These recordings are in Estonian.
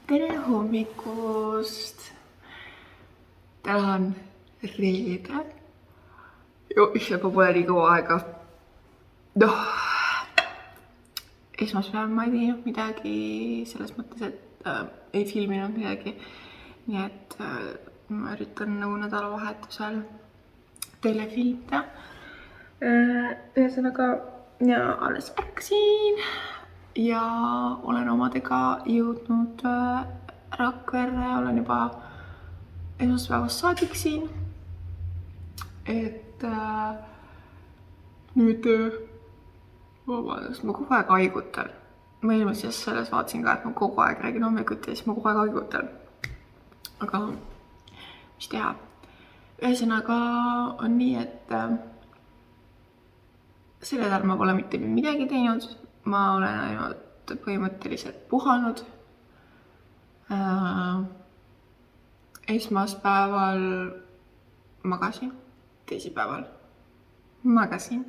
tere hommikust! Täna on reede. Issand, ma pole nii kaua aega. Esmaspäev ma ei teinud midagi selles mõttes, et ei filminud midagi. Nii et ma üritan nädalavahetusel teile filmida. Ühesõnaga, alles ärkasin ja olen omadega jõudnud Rakverre, olen juba esmaspäevast saadik siin. Et nüüd vabandust, ma kogu aeg haigutan. Ma eelmises selles vaatasin ka, et ma kogu aeg räägin hommikuti ja siis ma kogu aeg haigutan. Aga mis teha? Ühesõnaga on nii, et selle nädal ma pole mitte midagi teinud. Ma olen ainult põhimõtteliselt puhanud. Esmaspäeval magasin, teisipäeval magasin.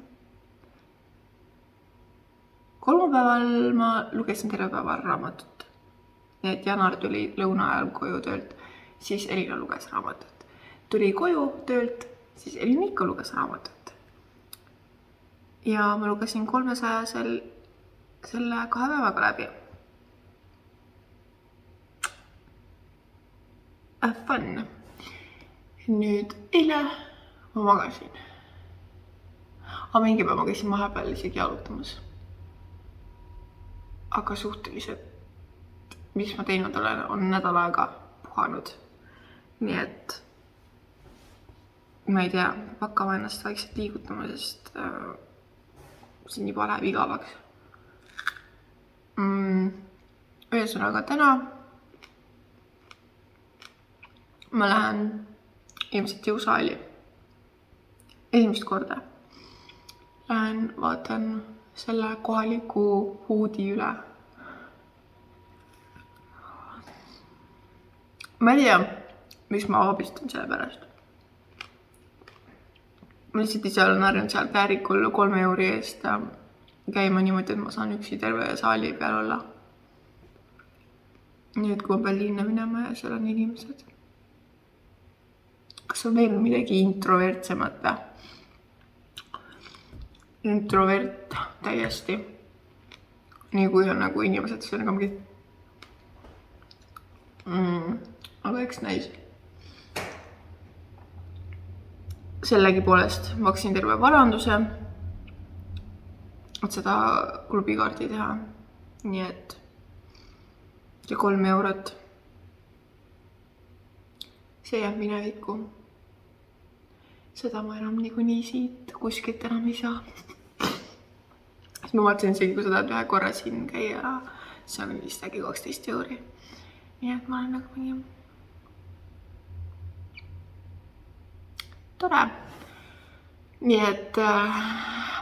Kolmapäeval ma lugesin terve päeva raamatut. Nii et Janar tuli lõuna ajal koju töölt, siis Elina luges raamatut. Tuli koju töölt, siis Elina ikka luges raamatut. Ja ma lugesin 300-sel selle 2 päevaga läbi. Fun. Nüüd eile ma magasin. Aga mingi päev ma käisin vahepeal isegi jalutamas. Aga suhteliselt, mis ma teinud olen, on nädal aega puhanud. Nii et ma ei tea, hakkama ennast vaikselt liigutama, sest siin juba läheb igavaks. Ühesõnaga täna ma lähen ilmselt jõusaali esimest korda. Lähen vaatan selle kohaliku huudi üle. Ma ei tea, miks ma abistan selle pärast. Ma lihtsalt ise olen harjunud seal Käärikul 3 euri eest käima niimoodi, et ma saan üksi terve saali peal olla. Nüüd, kui ma pean linna minema ja seal on inimesed. Kas on veel midagi introvertsemat? Introvert täiesti. Nii kui on nagu inimesed, siis on ka mingi. Aga eks näis. Sellegi poolest maksin terve varanduse, et seda klubikaarti teha. Nii et ja 3 eurot. See jääb minevikku. Seda ma enam niikuinii siit kuskilt enam ei saa. Siis ma vaatasin isegi, kui sa tahad ühe korra siin käia, see on vist äkki 12 euri. Nii et ma olen nagu mingi tore. Nii et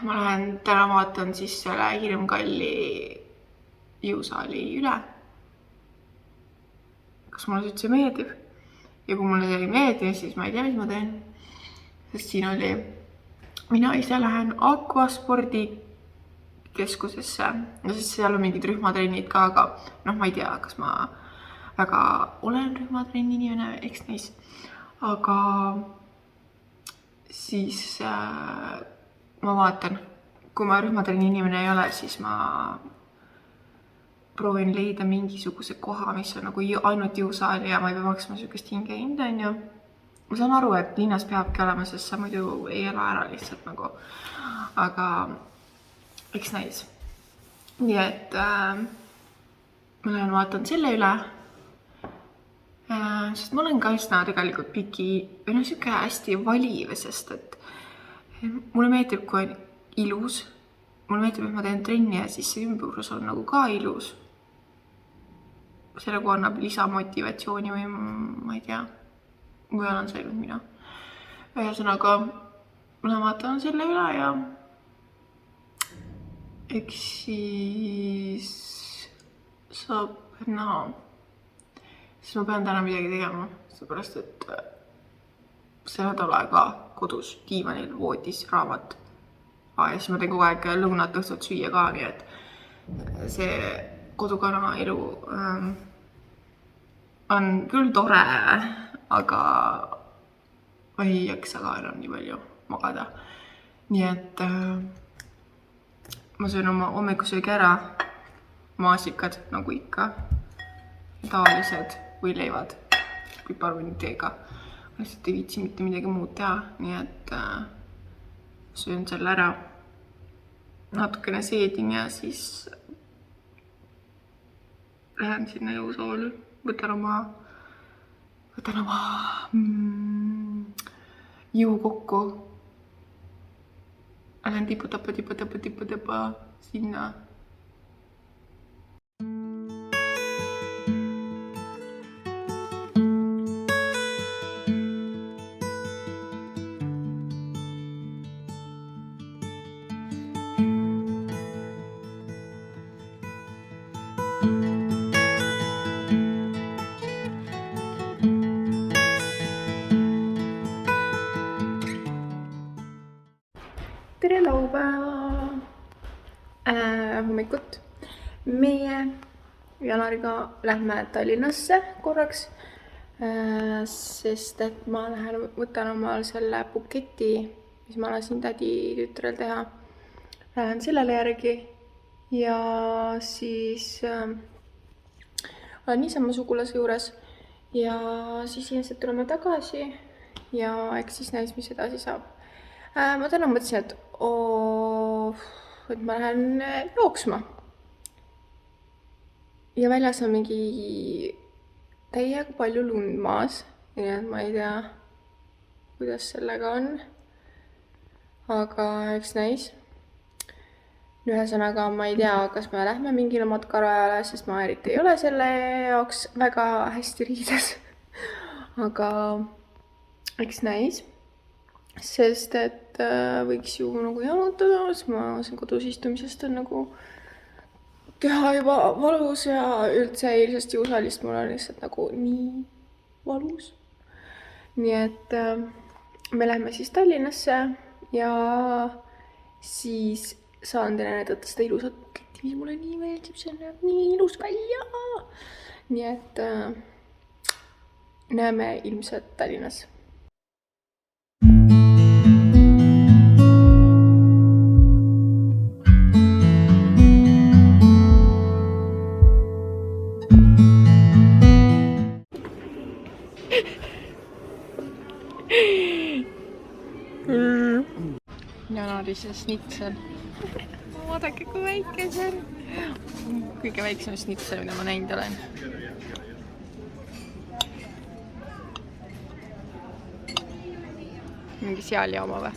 ma lähen täna vaatan siis selle hirmkalli jõusaali üle. Kas mulle üldse meeldib? Ja kui mulle see ei meeldi, siis ma ei tea, mis ma teen. Sest siin oli, mina ise lähen Aquaspordi keskusesse. No siis seal on mingid rühmatrennid ka, aga ma ei tea, kas ma väga olen rühmatrenni inimene, eks neis. Aga siis ma vaatan, kui ma rühmatrenni inimene ei ole, siis ma proovin leida mingisuguse koha, mis on nagu ainult jõusaali ja ma ei pea maksma sellist hingehinda, on ju. Ma saan aru, et linnas peabki olema, sest sa muidu ei ela ära lihtsalt nagu. Aga eks näis. Nii et ma lähen vaatan selle üle. Sest ma olen ka üsna tegelikult piki, või siuke hästi valiv, sest et mulle meeldib, kui on ilus. Mulle meeldib, et ma teen trenni ja siis see ümbrus on nagu ka ilus. Selle kui annab lisamotivatsiooni või ma ei tea, või olen see nüüd mina. Ühesõnaga, ma vaatan selle üle ja eks siis saab näha. Siis ma pean täna midagi tegema, seepärast, et see nädal aega kodus diivanil voodis raamat. Ja siis ma teen kogu aeg lõunat õhtut süüa ka, nii et see kodukana elu on küll tore, aga ei jaksa ka enam nii palju magada. Nii et ma söön oma hommikusöögi ära, maasikad nagu ikka, tavalised võileivad piparvõnniteega. Ma lihtsalt ei viitsi mitte midagi muud teha, nii et söön selle ära, natukene seedin ja siis lähen sinna jõusaali, võtan oma jõu kokku. Lähen tipu-tapa sinna. Tere laupäeva hommikut. Meie Janariga lähme Tallinnasse korraks, sest et ma võtan omal selle buketi, mis ma lasin tädi tütrel teha. Lähen sellele järgi ja siis olen niisama sugulase juures ja siis ilmselt tuleme tagasi ja eks siis näis, mis edasi saab. Ma täna mõtlesin, et ma lähen jooksma. Ja väljas on mingi täiega palju lund maas. Nii et ma ei tea, kuidas sellega on. Aga eks näis. Ühesõnaga ma ei tea, kas me lähme mingile matkarajale, sest ma eriti ei ole selle jaoks väga hästi riides. Aga eks näis. Sest et võiks ju nagu jalutada, sest ma siin kodus istumisest on nagu keha juba valus ja üldse eilsest jõusaalist mul on lihtsalt nagu nii valus. Nii et me lähme siis Tallinnasse ja siis saan teile näidata seda ilusat buketti, mis mulle nii meeldib, see näeb nii ilus välja. Nii et näeme ilmselt Tallinnas. Janarise snitsel. Vaadake, kui väike see on. Kõige väiksem snitsel, mida ma näinud olen. Mingi sealjaama või?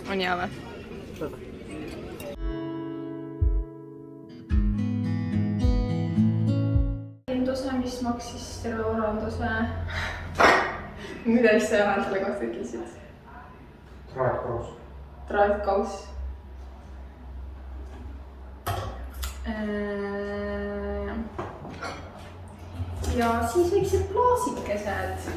On hea või? Oranduse, mis maksis terve oranduse. Mida siis sa Janar selle kohta ütlesid? Traatkaus. Traatkaus. Ja siis väiksed klaasikesed.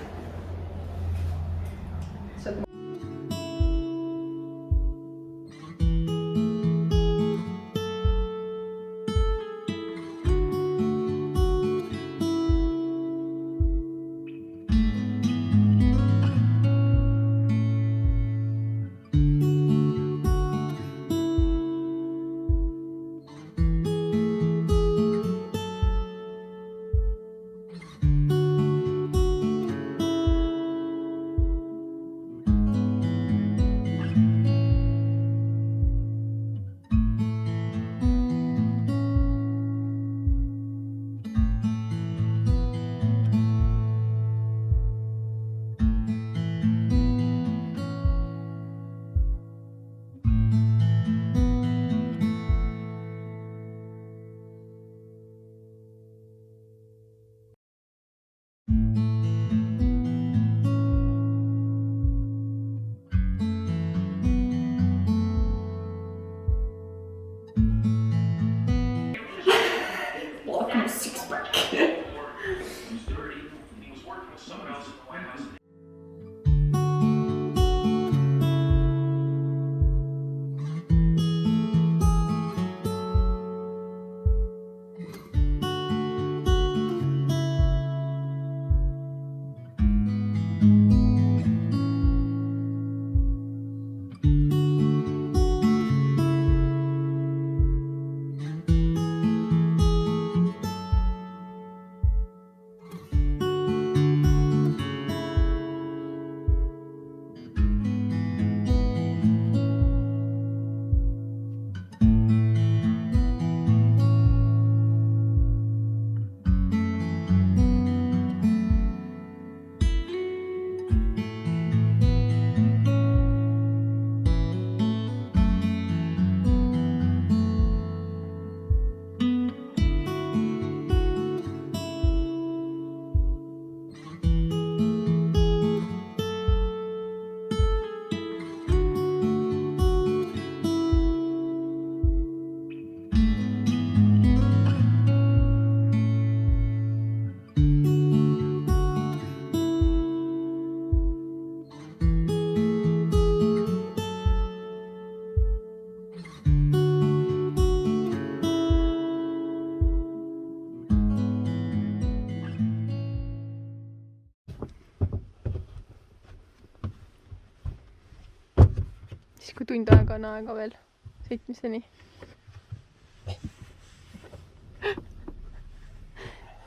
kui tund aega on aega veel sõitmiseni.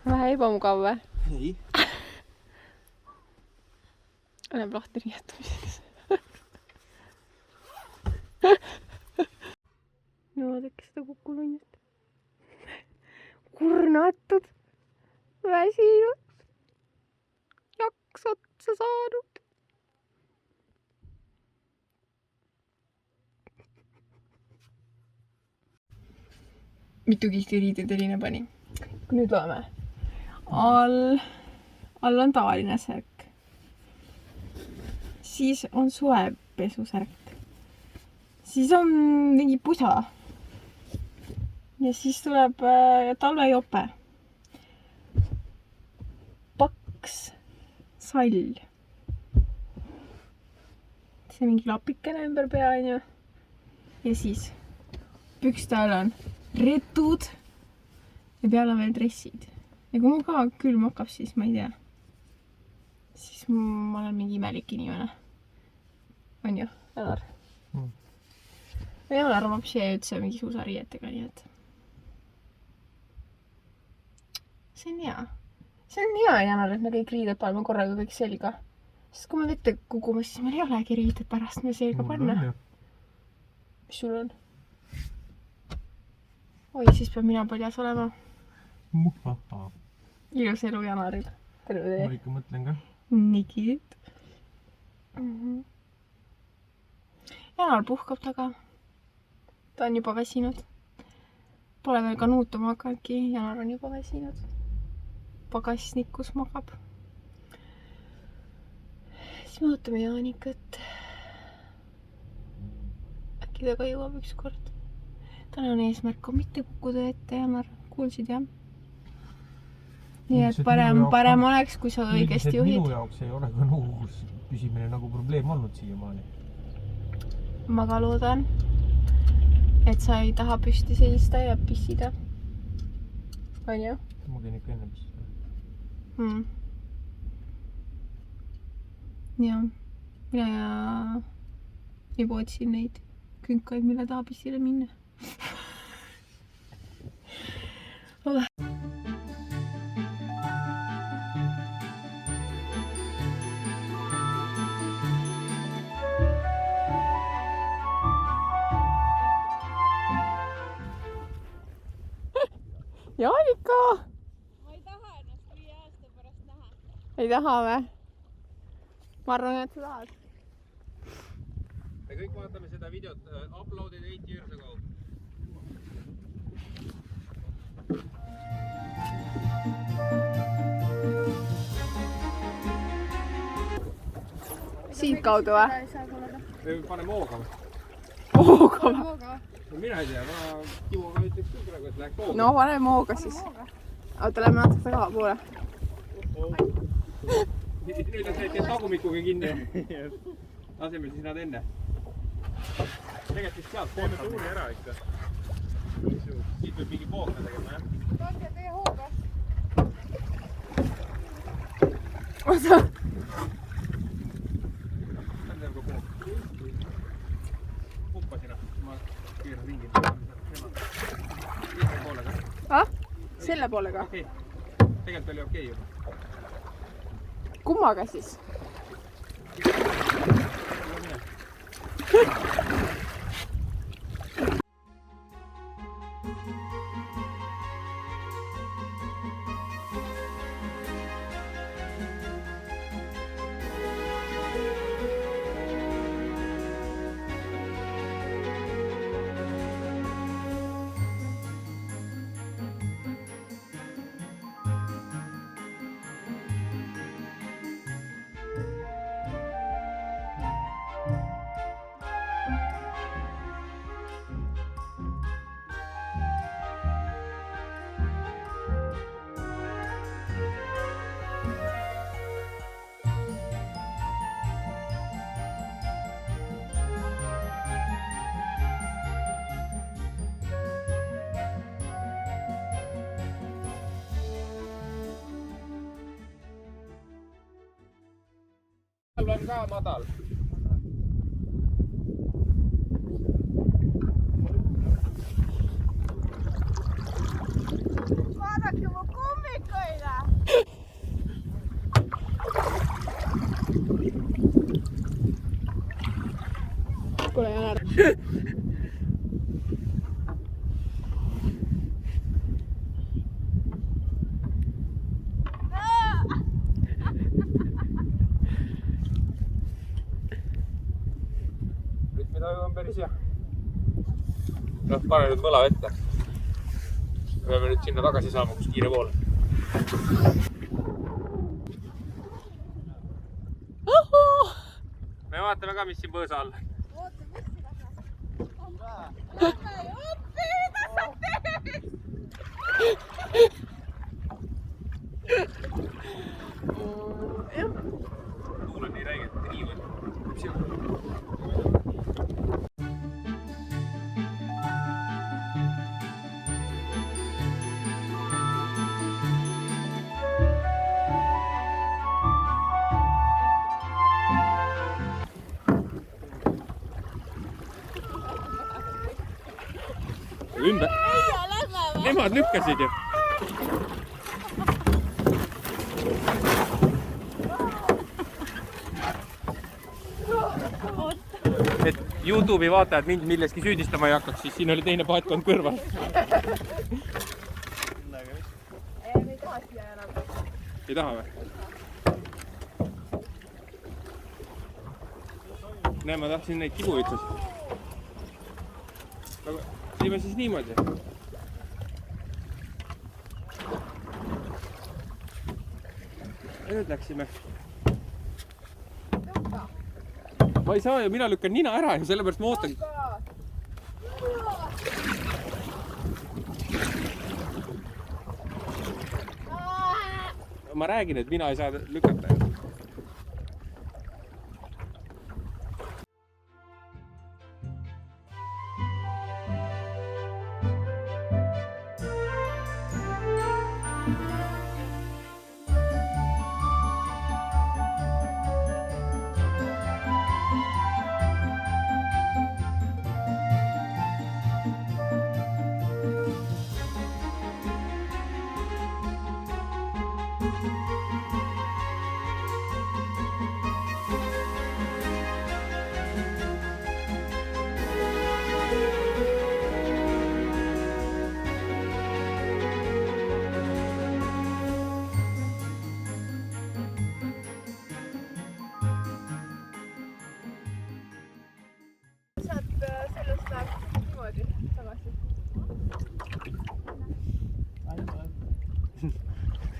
Vähe ebamugav või? Ei. Läheb lahti riietumiseks. No vaadake seda kukulunjat. Kurnatud, väsinud, jaks otsa saanud. Mitu kihti riided Elina pani? Kui nüüd loeme. All on tavaline särk. Siis on suvepesusärk. Siis on mingi pusa. Ja siis tuleb talvejope. Paks sall. See mingi lapikene ümber pea on ju. Ja siis pükste all on retud ja peal on veel dressid. Ja kui mul ka külm hakkab, siis ma ei tea. Siis ma olen mingi imelik inimene. On ju, Janar? Janar on vapsi üldse mingi suusariietega, nii et see on hea. See on hea, Janar, et me kõik riided paneme korraga kõik selga. Sest kui me vette kukume, siis meil ei olegi riided pärast me selga panna. Mis sul on? Oi, siis peab mina paljas olema. Muhaha. Ilus elu Janaril. Terve tee. Ma ikka mõtlen ka. Nii kiit. Janar puhkab taga. Ta on juba väsinud. Pole veel kanuutama hakanudki. Janar on juba väsinud. Pagasnikus magab. Siis me ootame Jaanikat. Äkki ta ka jõuab üks kord. Tänane eesmärk on mitte kukkuda ette, Janar. Kuulsid, jah? Nii et parem oleks, kui sa õigesti juhid. Minu jaoks ei ole ka nõugus püsimine nagu probleem olnud siiamaani. Ma ka loodan, et sa ei taha püsti seista ja pissida. On ju? Ma käin ikka enne pissida. Ja mina juba otsin neid künkaid, mille taha pissile minna. Jaanika! Ma ei taha ennast 5 aasta pärast näha. Ei taha või? Ma arvan, et sa tahad. Me kõik vaatame seda videot uploaded 8 years ago. Siit kaudu või? Me paneme hooga või? Hooga või? No mina ei tea, ma Timoga ütleks küll praegu, et läheks hooga. No paneme hooga siis. Oota, lähme natuke taha poole. Nüüd on see, et tagumikuga kinni. Laseme siis nad enne. Tegelikult siis sealt teeme tuuli ära ikka. Siit võib mingi pookna tegema, jah? Pange tee hooga. Oota. Tähendab ka pook. Pumpa sina. Ma keeran ringi. Selle poolega. Ah? Selle poolega? Okei. Tegelikult oli okei juba. Kummaga siis? On ka madal. Rütmitaju on päris hea. Pane nüüd mõla ette. Me peame nüüd sinna tagasi saama, kus kiire pool. Me vaatame ka, mis siin põõsa all. Tuul on nii räige, et nii võtta. Ümber. Nemad lükkasid ju. Et YouTube'i vaatajad mind milleski süüdistama ei hakkaks, siis siin oli teine paatkond kõrval. Ei taha või? Näe, ma tahtsin neid kibuvitsasid. Teeme siis niimoodi. Ja nüüd läksime. Ma ei saa ju, mina lükkan nina ära ja sellepärast ma ootan. Ma räägin, et mina ei saa lükata.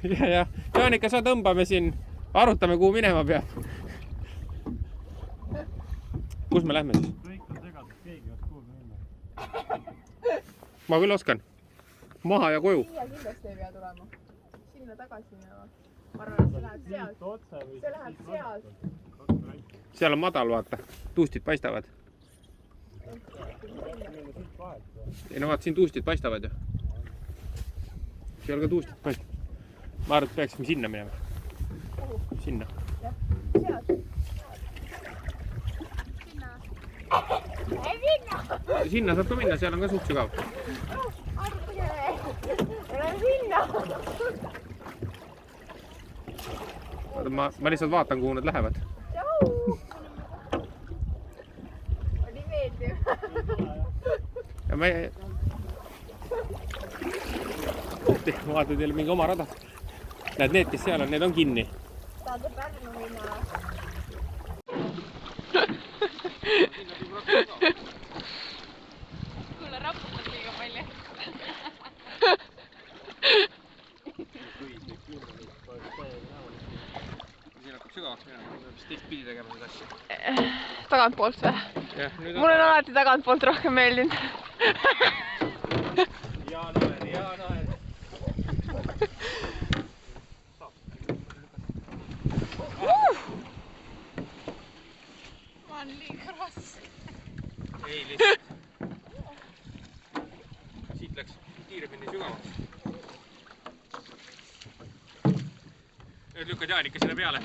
Ja Jaanika, sa tõmbame siin, arutame, kuhu minema peab. Kus me lähme siis? Kõik on segatud, keegi ei oska kuhugi minna. Ma küll oskan. Maha ja koju. Siia kindlasti ei pea tulema. Sinna tagasi minema. Ma arvan, et see läheb sealt. See läheb sealt. Seal on madal, vaata. Tuustid paistavad. Ei no vaata, siin tuustid paistavad ju. Seal ka tuustid paistavad. Ma arvan, et peaksime sinna minema. Sinna. Sealt. Sinna saab ka minna, seal on ka suht sügav. Lähen sinna. Ma lihtsalt vaatan, kuhu nad lähevad. Oli meeldiv. Ja ma vaatan teile mingi oma rada. Näed, need, kes seal on, need on kinni. Tahad Pärnu minna? Kuule, raputad liiga palju. Siin hakkab sügavaks minema, peab teistpidi tegema seda asja. Tagantpoolt või? Mul on alati tagantpoolt rohkem meeldinud. Jaa naer. Ma olen liiga raske. Ei, lihtsalt. Siit läks kiiremini sügavaks. Nüüd lükkad Jaanika sinna peale.